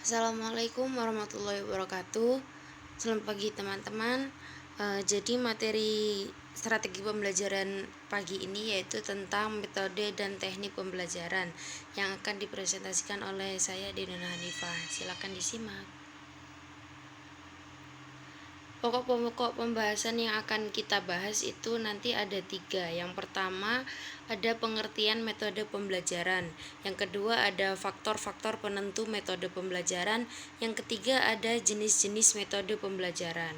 Assalamualaikum warahmatullahi wabarakatuh. Selamat pagi teman-teman. Jadi materi strategi pembelajaran pagi ini yaitu tentang metode dan teknik pembelajaran yang akan dipresentasikan oleh saya Dinuna Hanifah. Silakan disimak. Pokok-pokok pembahasan yang akan kita bahas itu nanti ada 3. Yang pertama ada pengertian metode pembelajaran. Yang kedua ada faktor-faktor penentu metode pembelajaran. Yang ketiga ada jenis-jenis metode pembelajaran.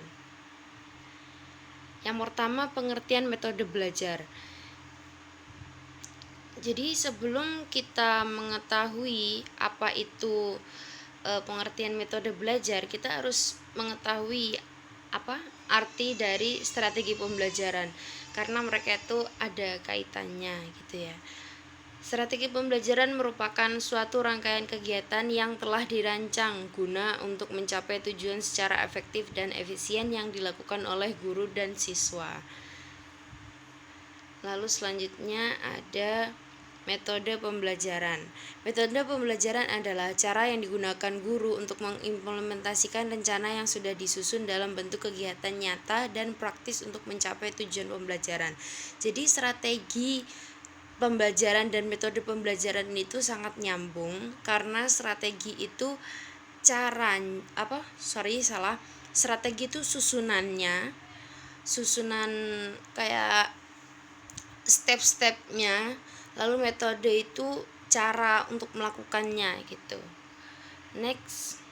Yang pertama pengertian metode belajar. Jadi sebelum kita mengetahui apa itu pengertian metode belajar, kita harus mengetahui apa arti dari strategi pembelajaran, karena mereka itu ada kaitannya gitu ya. Strategi pembelajaran merupakan suatu rangkaian kegiatan yang telah dirancang guna untuk mencapai tujuan secara efektif dan efisien yang dilakukan oleh guru dan siswa. Lalu selanjutnya ada metode pembelajaran. Metode pembelajaran adalah cara yang digunakan guru untuk mengimplementasikan rencana yang sudah disusun dalam bentuk kegiatan nyata dan praktis untuk mencapai tujuan pembelajaran. Jadi strategi pembelajaran dan metode pembelajaran itu sangat nyambung, karena strategi itu strategi itu susunan kayak step-stepnya, lalu metode itu cara untuk melakukannya gitu. Next,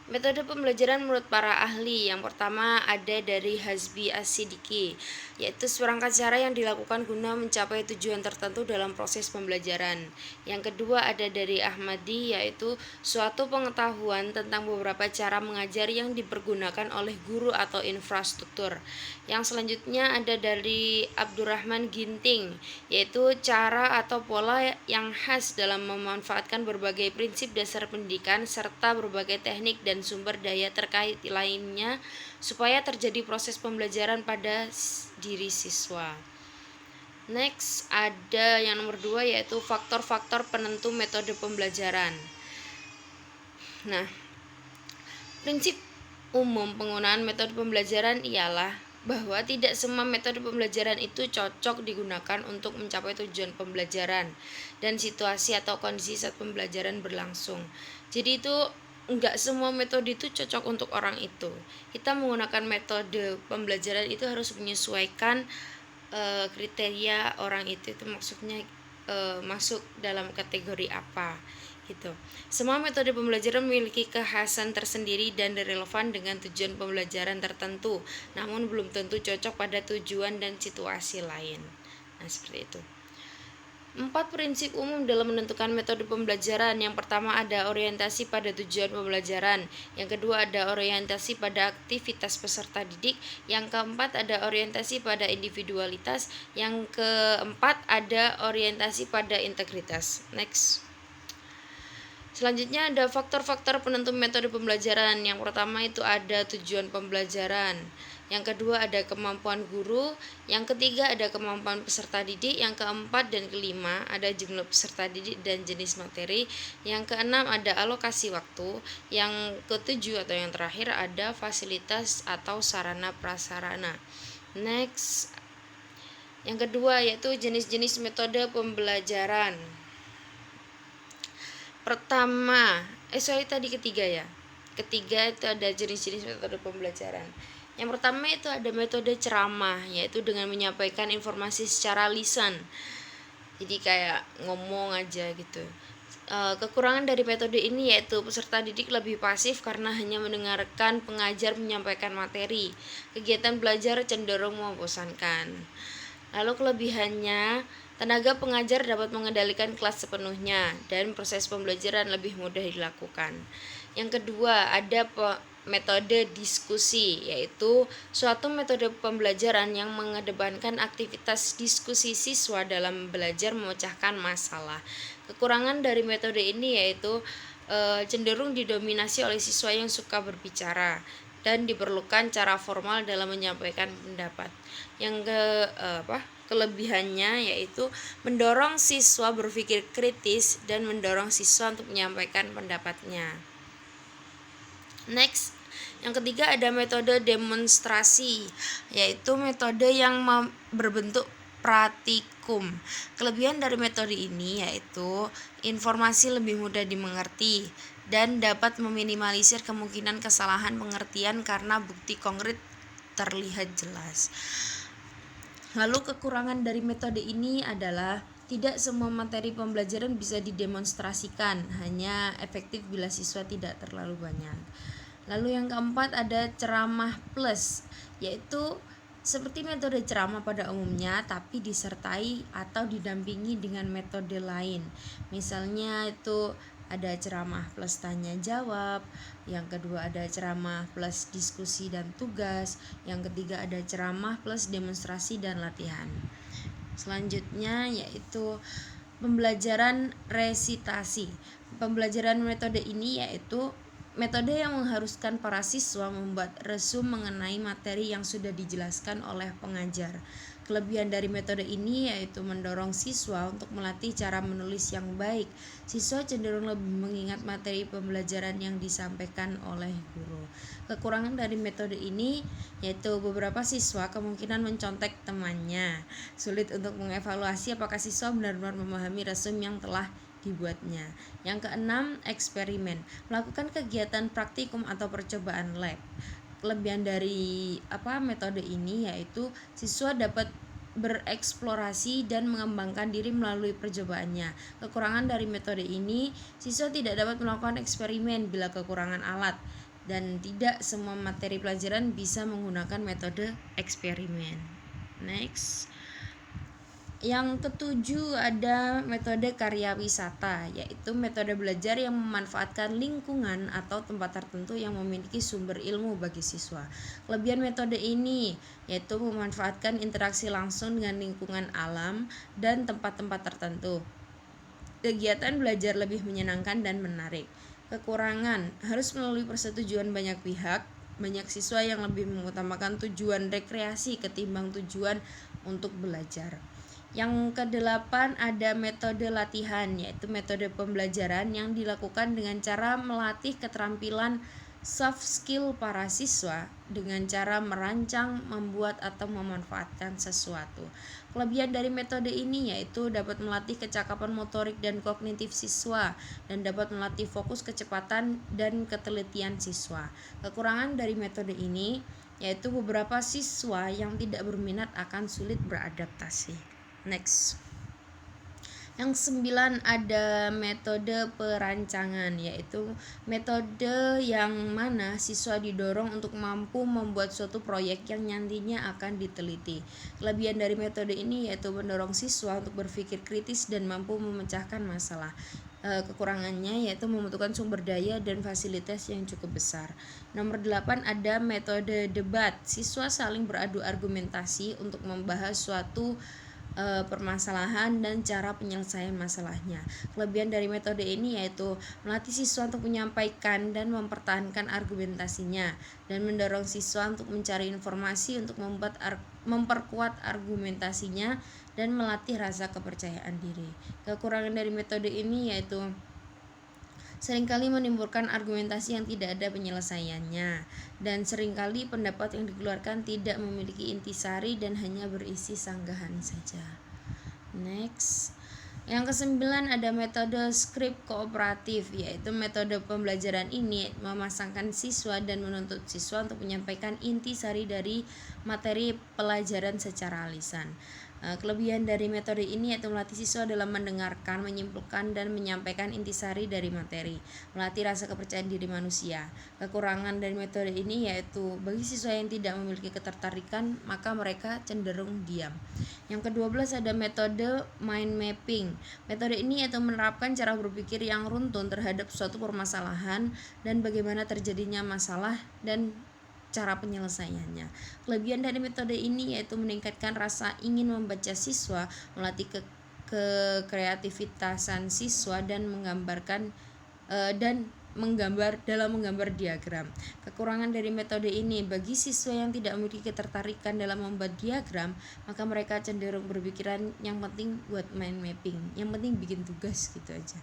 metode pembelajaran menurut para ahli. Yang pertama ada dari Hasbi As-Siddiqi, yaitu seperangkat cara yang dilakukan guna mencapai tujuan tertentu dalam proses pembelajaran. Yang kedua ada dari Ahmadi, yaitu suatu pengetahuan tentang beberapa cara mengajar yang dipergunakan oleh guru atau infrastruktur. Yang selanjutnya ada dari Abdurrahman Ginting, yaitu cara atau pola yang khas dalam memanfaatkan berbagai prinsip dasar pendidikan serta berbagai teknik dan sumber daya terkait lainnya supaya terjadi proses pembelajaran pada diri siswa. Next ada yang nomor 2, yaitu faktor-faktor penentu metode pembelajaran. Nah, prinsip umum penggunaan metode pembelajaran ialah bahwa tidak semua metode pembelajaran itu cocok digunakan untuk mencapai tujuan pembelajaran dan situasi atau kondisi saat pembelajaran berlangsung. Jadi itu enggak semua metode itu cocok untuk orang itu. Kita menggunakan metode pembelajaran itu harus menyesuaikan kriteria orang itu maksudnya masuk dalam kategori apa gitu. Semua metode pembelajaran memiliki kekhasan tersendiri dan relevan dengan tujuan pembelajaran tertentu, namun belum tentu cocok pada tujuan dan situasi lain. Nah, seperti itu. 4 prinsip umum dalam menentukan metode pembelajaran. Yang pertama ada orientasi pada tujuan pembelajaran. Yang kedua ada orientasi pada aktivitas peserta didik. Yang keempat ada orientasi pada individualitas. Yang keempat ada orientasi pada integritas. Next. Selanjutnya ada faktor-faktor penentu metode pembelajaran. Yang pertama itu ada tujuan pembelajaran. Yang kedua ada kemampuan guru. Yang ketiga ada kemampuan peserta didik. Yang keempat dan kelima ada jumlah peserta didik dan jenis materi. Yang keenam ada alokasi waktu. Yang ketujuh atau yang terakhir ada fasilitas atau sarana prasarana. Next, yang kedua yaitu jenis-jenis metode pembelajaran. Ketiga itu ada jenis-jenis metode pembelajaran. Yang pertama itu ada metode ceramah, yaitu dengan menyampaikan informasi secara lisan. Jadi kayak ngomong aja gitu. Kekurangan dari metode ini yaitu peserta didik lebih pasif karena hanya mendengarkan pengajar menyampaikan materi. Kegiatan belajar cenderung membosankan. Lalu kelebihannya, tenaga pengajar dapat mengendalikan kelas sepenuhnya dan proses pembelajaran lebih mudah dilakukan. Yang kedua, ada metode diskusi, yaitu suatu metode pembelajaran yang mengedepankan aktivitas diskusi siswa dalam belajar memecahkan masalah. Kekurangan dari metode ini yaitu cenderung didominasi oleh siswa yang suka berbicara dan diperlukan cara formal dalam menyampaikan pendapat. Yang kelebihannya yaitu mendorong siswa berpikir kritis dan mendorong siswa untuk menyampaikan pendapatnya. Next, yang ketiga ada metode demonstrasi, yaitu metode yang berbentuk praktikum. Kelebihan dari metode ini yaitu informasi lebih mudah dimengerti dan dapat meminimalisir kemungkinan kesalahan pengertian karena bukti konkret terlihat jelas. Lalu kekurangan dari metode ini adalah tidak semua materi pembelajaran bisa didemonstrasikan, hanya efektif bila siswa tidak terlalu banyak. Lalu yang keempat ada ceramah plus, yaitu seperti metode ceramah pada umumnya tapi disertai atau didampingi dengan metode lain. Misalnya itu ada ceramah plus tanya jawab, yang kedua ada ceramah plus diskusi dan tugas, yang ketiga ada ceramah plus demonstrasi dan latihan. Selanjutnya yaitu pembelajaran resitasi. Pembelajaran metode ini yaitu metode yang mengharuskan para siswa membuat resum mengenai materi yang sudah dijelaskan oleh pengajar. Kelebihan dari metode ini yaitu mendorong siswa untuk melatih cara menulis yang baik. Siswa cenderung lebih mengingat materi pembelajaran yang disampaikan oleh guru. Kekurangan dari metode ini yaitu beberapa siswa kemungkinan mencontek temannya. Sulit untuk mengevaluasi apakah siswa benar-benar memahami resum yang telah dibuatnya. Yang keenam, eksperimen. Melakukan kegiatan praktikum atau percobaan lab. Kelebihan dari metode ini yaitu siswa dapat bereksplorasi dan mengembangkan diri melalui percobaannya. Kekurangan dari metode ini, siswa tidak dapat melakukan eksperimen bila kekurangan alat dan tidak semua materi pelajaran bisa menggunakan metode eksperimen. Next. Yang ketujuh ada metode karya wisata, yaitu metode belajar yang memanfaatkan lingkungan atau tempat tertentu yang memiliki sumber ilmu bagi siswa. Kelebihan metode ini yaitu memanfaatkan interaksi langsung dengan lingkungan alam dan tempat-tempat tertentu. Kegiatan belajar lebih menyenangkan dan menarik. Kekurangan, harus melalui persetujuan banyak pihak. Banyak siswa yang lebih mengutamakan tujuan rekreasi ketimbang tujuan untuk belajar. Yang kedelapan ada metode latihan, yaitu metode pembelajaran yang dilakukan dengan cara melatih keterampilan soft skill para siswa dengan cara merancang, membuat atau memanfaatkan sesuatu. Kelebihan dari metode ini yaitu dapat melatih kecakapan motorik dan kognitif siswa dan dapat melatih fokus, kecepatan dan ketelitian siswa. Kekurangan dari metode ini yaitu beberapa siswa yang tidak berminat akan sulit beradaptasi. Next. Yang 9 ada metode perancangan, yaitu metode yang mana siswa didorong untuk mampu membuat suatu proyek yang nantinya akan diteliti. Kelebihan dari metode ini yaitu mendorong siswa untuk berpikir kritis dan mampu memecahkan masalah. Kekurangannya yaitu membutuhkan sumber daya dan fasilitas yang cukup besar. Nomor 8 ada metode debat. Siswa saling beradu argumentasi untuk membahas suatu permasalahan dan cara penyelesaian masalahnya. Kelebihan dari metode ini yaitu melatih siswa untuk menyampaikan dan mempertahankan argumentasinya dan mendorong siswa untuk mencari informasi untuk memperkuat argumentasinya dan melatih rasa kepercayaan diri. Kekurangan dari metode ini yaitu seringkali menimbulkan argumentasi yang tidak ada penyelesaiannya dan seringkali pendapat yang dikeluarkan tidak memiliki intisari dan hanya berisi sanggahan saja. Next. Yang kesembilan ada metode skrip kooperatif, yaitu metode pembelajaran ini memasangkan siswa dan menuntut siswa untuk menyampaikan intisari dari materi pelajaran secara lisan. Kelebihan dari metode ini yaitu melatih siswa dalam mendengarkan, menyimpulkan, dan menyampaikan intisari dari materi, melatih rasa kepercayaan diri manusia. Kekurangan dari metode ini yaitu bagi siswa yang tidak memiliki ketertarikan, maka mereka cenderung diam. Yang ke-12 ada metode mind mapping. Metode ini yaitu menerapkan cara berpikir yang runtun terhadap suatu permasalahan dan bagaimana terjadinya masalah dan cara penyelesaiannya. Kelebihan dari metode ini yaitu meningkatkan rasa ingin membaca siswa, melatih kreativitasan siswa dan menggambar dalam menggambar diagram. Kekurangan dari metode ini bagi siswa yang tidak memiliki ketertarikan dalam membuat diagram, maka mereka cenderung berpikiran yang penting buat mind mapping, yang penting bikin tugas gitu aja.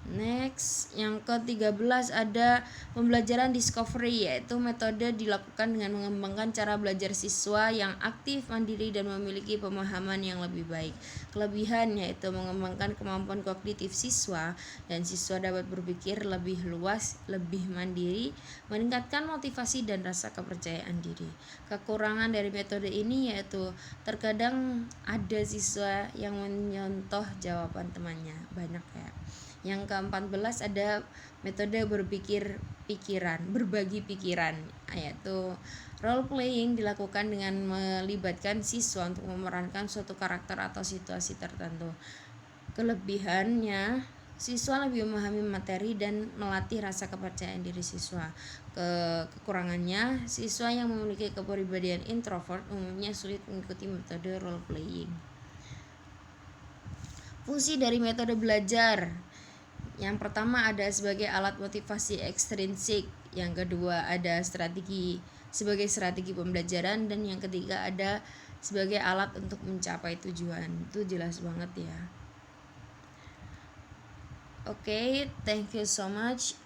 Next, yang ke-13 ada pembelajaran discovery, yaitu metode dilakukan dengan mengembangkan cara belajar siswa yang aktif, mandiri, dan memiliki pemahaman yang lebih baik. Kelebihan yaitu mengembangkan kemampuan kognitif siswa dan siswa dapat berpikir lebih luas, lebih mandiri, meningkatkan motivasi dan rasa kepercayaan diri. Kekurangan dari metode ini yaitu terkadang ada siswa yang menyontoh jawaban temannya, banyak ya. Yang ke-14 ada metode berbagi pikiran, yaitu role playing dilakukan dengan melibatkan siswa untuk memerankan suatu karakter atau situasi tertentu. Kelebihannya, siswa lebih memahami materi dan melatih rasa kepercayaan diri siswa. Kekurangannya, siswa yang memiliki kepribadian introvert umumnya sulit mengikuti metode role playing. Fungsi dari metode belajar. Yang pertama ada sebagai alat motivasi ekstrinsik, yang kedua ada sebagai strategi pembelajaran, dan yang ketiga ada sebagai alat untuk mencapai tujuan. Itu jelas banget ya. Oke, thank you so much.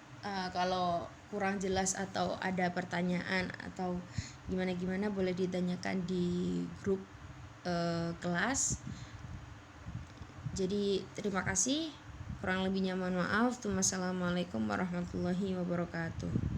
Kalau kurang jelas atau ada pertanyaan atau gimana boleh ditanyakan di grup kelas. Jadi terima kasih. Kurang lebihnya mohon maaf. Wassalamualaikum warahmatullahi wabarakatuh.